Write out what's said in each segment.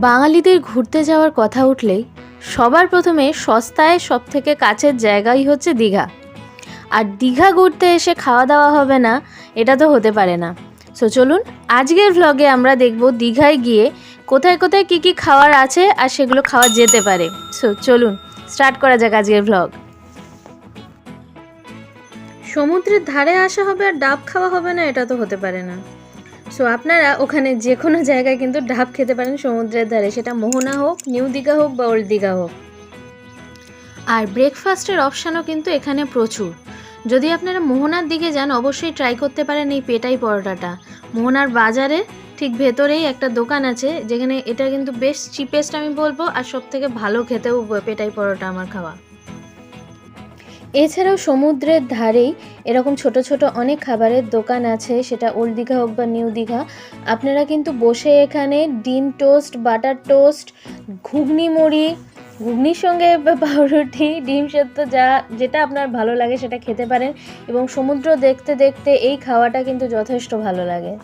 বাঙালিদের ঘুরতে যাওয়ার কথা উঠলেই সবার প্রথমে সস্তায় সবথেকে কাছের জায়গাই হচ্ছে দীঘা। আর দীঘা ঘুরতে এসে খাওয়া দাওয়া হবে না, এটা তো হতে পারে না। সো চলুন আজকের ভ্লগে আমরা দেখব দীঘায় গিয়ে কোথায় কোথায় কী কী খাওয়ার আছে আর সেগুলো খাওয়া যেতে পারে। সো চলুন স্টার্ট করা যাক আজকের ভ্লগ। সমুদ্রের ধারে আসা হবে আর ডাব খাওয়া হবে না, এটা তো হতে পারে না। সো আপনারা ওখানে যে কোনো জায়গায় কিন্তু ডাব খেতে পারেন সমুদ্রের ধারে, সেটা মোহনা হোক, নিউ দীঘা হোক বা ওল্ড দীঘা হোক। আর ব্রেকফাস্টের অপশানও কিন্তু এখানে প্রচুর। যদি আপনারা মোহনার দিকে যান অবশ্যই ট্রাই করতে পারেন এই পেটাই পরোটাটা। মোহনার বাজারে ঠিক ভেতরেই একটা দোকান আছে যেখানে এটা কিন্তু বেশ চিপেস্ট আমি বলবো, আর সব থেকে ভালো খেতেও পেটাই পরোটা আমার খাওয়া। এছাড়াও সমুদ্রের ধারেই এরকম ছোট ছোট অনেক খাবারের দোকান আছে, সেটা ওল্ড দীঘা হোক বা নিউ দীঘা। আপনারা কিন্তু বসে এখানে ডিম টোস্ট, বাটার টোস্ট, ঘুগনি মুড়ি, ঘুগনির সঙ্গে পাউরুটি, ডিম সেদ্ধ, যেটা আপনার ভালো লাগে সেটা খেতে পারেন। এবং সমুদ্র দেখতে দেখতে এই খাওয়াটা কিন্তু যথেষ্ট ভালো লাগে।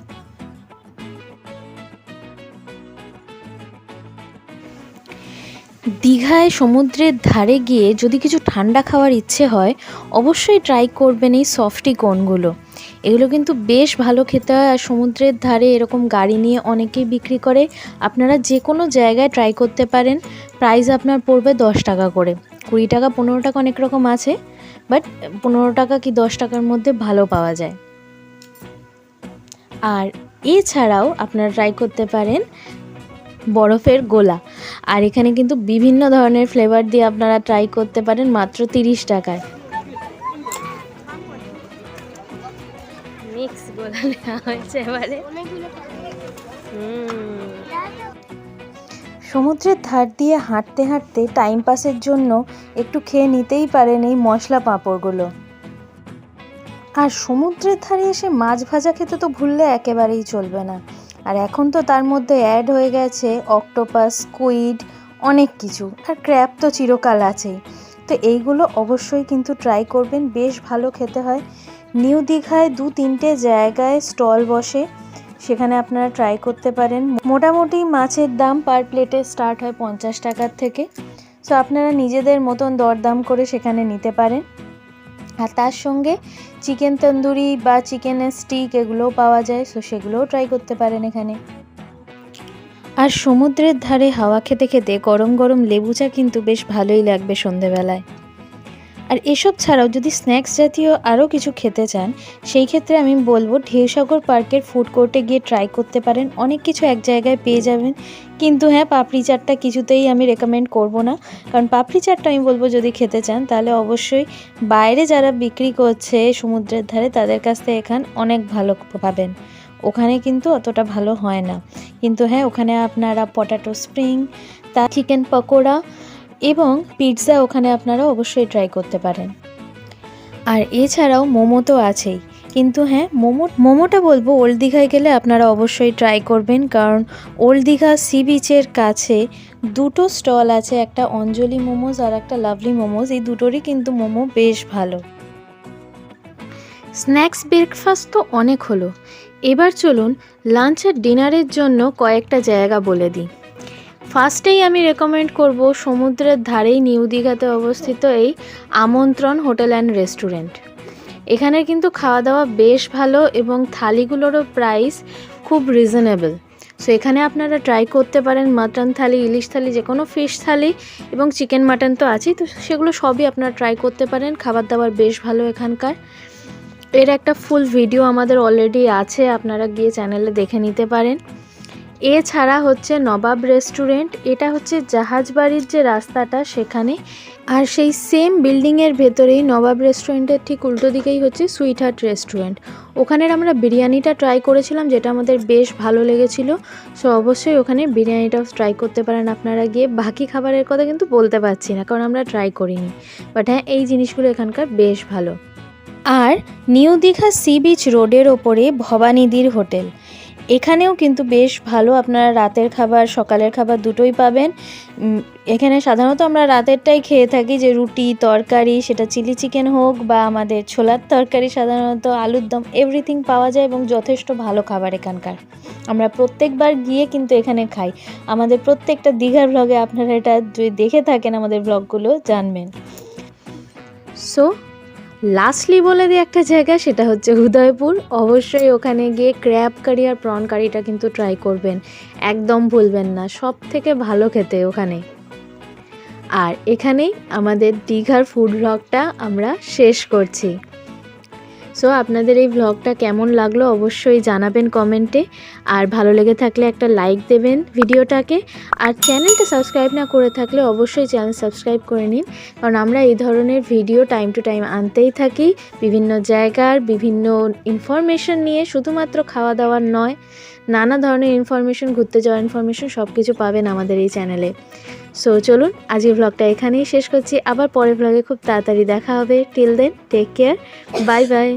দীঘায় সমুদ্রের ধারে গিয়ে যদি কিছু ঠান্ডা খাওয়ার ইচ্ছে হয় অবশ্যই ট্রাই করবেন এই সফটি কোনগুলো। এগুলো কিন্তু বেশ ভালো খেতে হয়। আর সমুদ্রের ধারে এরকম গাড়ি নিয়ে অনেকেই বিক্রি করে, আপনারা যে কোনো জায়গায় ট্রাই করতে পারেন। প্রাইস আপনার পড়বে 10 টাকা করে, 20 টাকা 15 টাকা অনেক রকম আছে, বাট 15 টাকা কি 10 টাকার মধ্যে ভালো পাওয়া যায়। আর এছাড়াও আপনারা ট্রাই করতে পারেন বরফের গোলা। আর এখানে কিন্তু বিভিন্ন ধরনের ফ্লেভার দিয়ে আপনারা ট্রাই করতে পারেন মাত্র 30 টাকায়। মিক্স গোলা নেওয়া হয়েছে এবারে। সমুদ্রের ধার দিয়ে হাঁটতে হাঁটতে টাইম পাসের জন্য একটু খেয়ে নিতেই পারেন এই মশলা পাঁপড়গুলো। আর সমুদ্রের ধারে এসে মাছ ভাজা খেতে তো ভুললে একেবারেই চলবে না। আর এখন তো তার মধ্যে অ্যাড হয়ে গেছে অক্টোপাস, স্কুইড, অনেক কিছু। আর ক্র্যাব তো চিরকাল আছেই। তো এইগুলো অবশ্যই কিন্তু ট্রাই করবেন, বেশ ভালো খেতে হয়। নিউ দীঘায় 2-3টে জায়গায় স্টল বসে, সেখানে আপনারা ট্রাই করতে পারেন। মোটামুটি মাছের দাম পার প্লেটে স্টার্ট হয় 50 টাকার থেকে। সো আপনারা নিজেদের মতন দরদাম করে সেখানে নিতে পারেন। আর তার সঙ্গে চিকেন তন্দুরি বা চিকেনের স্টিক এগুলোও পাওয়া যায়, সো সেগুলোও ট্রাই করতে পারেন এখানে। আর সমুদ্রের ধারে হাওয়া খেতে খেতে গরম গরম লেবু চা কিন্তু বেশ ভালোই লাগবে সন্ধেবেলায়। আর এসব ছাড়াও যদি স্ন্যাক্স জাতীয় আরও কিছু খেতে চান, সেই ক্ষেত্রে আমি বলবো ঢেউসাগর পার্কের ফুড কোর্টে গিয়ে ট্রাই করতে পারেন। অনেক কিছু এক জায়গায় পেয়ে যাবেন। কিন্তু হ্যাঁ, পাপড়ি চাটটা কিছুতেই আমি রেকমেন্ড করব না, কারণ পাপড়ি চাটটা আমি বলবো যদি খেতে চান তাহলে অবশ্যই বাইরে যারা বিক্রি করছে সমুদ্রের ধারে তাদের কাছ থেকে এখানে অনেক ভালো পাবেন। ওখানে কিন্তু অতটা ভালো হয় না। কিন্তু হ্যাঁ, ওখানে আপনারা পটাটো স্প্রিং, তা চিকেন পকোড়া এবং পিৎজা ওখানে আপনারা অবশ্যই ট্রাই করতে পারেন। আর এছাড়াও মোমো তো আছেই। কিন্তু হ্যাঁ, মোমোটা বলবো ওল্ড দীঘায় গেলে আপনারা অবশ্যই ট্রাই করবেন, কারণ ওল্ড দীঘা সি বিচের কাছে 2টো স্টল আছে, একটা অঞ্জলি মোমোজ আর একটা লাভলি মোমোজ। এই দুটোরই কিন্তু মোমো বেশ ভালো। স্ন্যাক্স ব্রেকফাস্ট তো অনেক হলো, এবার চলুন লাঞ্চ আর ডিনারের জন্য কয়েকটা জায়গা বলে দিই। ফার্স্টেই আমি রেকমেন্ড করব সমুদ্রের ধারেই নিউ দীঘাতে অবস্থিত এই আমন্ত্রণ হোটেল অ্যান্ড রেস্টুরেন্ট। এখানে কিন্তু খাওয়া দাওয়া বেশ ভালো এবং থালিগুলোরও প্রাইস খুব রিজনেবল। সো এখানে আপনারা ট্রাই করতে পারেন মাটন থালি, ইলিশ থালি, যে কোনো ফিশ থালি এবং চিকেন মাটন তো আছেই, তো সেগুলো সবই আপনারা ট্রাই করতে পারেন। খাবার দাবার বেশ ভালো এখানকার। এর একটা ফুল ভিডিও আমাদের অলরেডি আছে, আপনারা গিয়ে চ্যানেলে দেখে নিতে পারেন। এছাড়া হচ্ছে নবাব রেস্টুরেন্ট, এটা হচ্ছে জাহাজবাড়ির যে রাস্তাটা সেখানে। আর সেই সেম বিল্ডিংয়ের ভেতরেই নবাব রেস্টুরেন্টের ঠিক উল্টো দিকেই হচ্ছে সুইট হার্ট রেস্টুরেন্ট। ওখানের আমরা বিরিয়ানিটা ট্রাই করেছিলাম, যেটা আমাদের বেশ ভালো লেগেছিলো। সো অবশ্যই ওখানে বিরিয়ানিটাও ট্রাই করতে পারেন আপনারা গিয়ে। বাকি খাবারের কথা কিন্তু বলতে পারছি না, কারণ আমরা ট্রাই করিনি, বাট হ্যাঁ, এই জিনিসগুলো এখানকার বেশ ভালো। আর নিউ দীঘা সি বিচ রোডের ওপরে ভবানীদির হোটেল, এখানেও কিন্তু বেশ ভালো, আপনারা রাতের খাবার সকালের খাবার দুটোই পাবেন। এখানে সাধারণত আমরা রাতেরটাই খেয়ে থাকি, যে রুটি তরকারি, সেটা চিলি চিকেন হোক বা আমাদের ছোলার তরকারি, সাধারণত আলুর দম, এভরিথিং পাওয়া যায় এবং যথেষ্ট ভালো খাবার এখানকার। আমরা প্রত্যেকবার গিয়ে কিন্তু এখানে খাই। আমাদের প্রত্যেকটা দীঘার ব্লগে আপনারা এটা যদি দেখে থাকেন আমাদের ব্লগগুলো জানবেন। সো লাস্টলি বলে দিই একটা জায়গা, সেটা হচ্ছে উদয়পুর। অবশ্যই ওখানে গিয়ে ক্র্যাব কারি আর প্রন কারিটা কিন্তু ট্রাই করবেন, একদম ভুলবেন না, সব থেকে ভালো খেতে ওখানে। আর এখানেই আমাদের দীঘার ফুড ব্লগটা আমরা শেষ করছি। সো আপনাদের এই ব্লগটা কেমন লাগলো অবশ্যই জানাবেন কমেন্টে, আর ভালো লেগে থাকলে একটা লাইক দেবেন ভিডিওটাকে, আর চ্যানেলটা সাবস্ক্রাইব না করে থাকলে অবশ্যই চ্যানেল সাবস্ক্রাইব করে নিন, কারণ আমরা এই ধরনের ভিডিও টাইম টু টাইম আনতেই থাকি, বিভিন্ন জায়গার বিভিন্ন ইনফরমেশন নিয়ে, শুধুমাত্র খাওয়া দাওয়ার নয়, নানা ধরনের ইনফরমেশন, ঘুরতে যাওয়ার ইনফরমেশন সব কিছু পাবেন আমাদের এই চ্যানেলে। সো চলুন আজকের ব্লগটা এখানেই শেষ করছি, আবার পরের ব্লগে খুব তাড়াতাড়ি দেখা হবে। Till then take care, bye by.